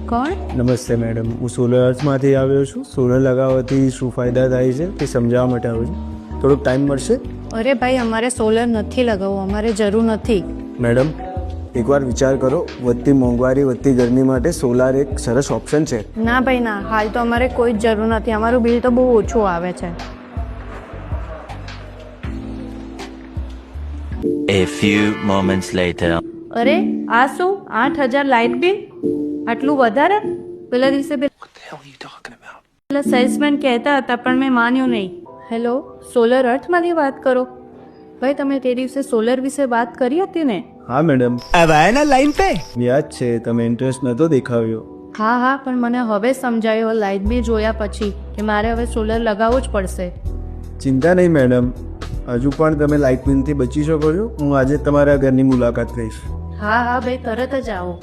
કોણ? નમસ્તે મેડમ, હું સોલર અર્થમાંથી આવ્યો છું. સોલર લગાવવાથી શું ફાયદા થાય છે તે સમજાવવા માટે આવ્યો છું. થોડોક ટાઈમ મળશે? અરે ભાઈ, અમારે સોલર નથી લગાવવું, અમારે જરૂર નથી. મેડમ, એકવાર વિચાર કરો. વધતી મોંઘવારી, વધતી ગરમી માટે સોલાર એક સરસ ઓપ્શન છે. ના ભાઈ ના, હાલ તો અમારે કોઈ જ જરૂર નથી. અમારું બિલ તો બહુ ઓછું આવે છે. A few moments later. અરે આ શું, 8,000 લાઇટ બિલ? આટલું વધારે? પેલા દિવસે પેલા સેલ્સમેન કહેતા હતા પણ મેં માન્યું નહીં. હેલો, સોલર અર્થમાંથી વાત કરો? ભાઈ, તમે તે દિવસે સોલર વિશે વાત કરી હતી ને? હા મેડમ, अब आए ना लाइन पे। યાદ છે. તમે ઇન્ટરેસ્ટ નહોતો દેખાવ્યો. હા હા, પણ મને હવે સમજાયો લાઇટ બિલ જોયા પછી કે મારે હવે સોલર લગાવવું જ પડશે. ચિંતા નહીં મેડમ, હજુ પણ તમે લાઇટ બિલથી બચી શકો છો. હું આજે તમારા ઘરની મુલાકાત લઈશ. હા હા ભાઈ, તરત જ આવો.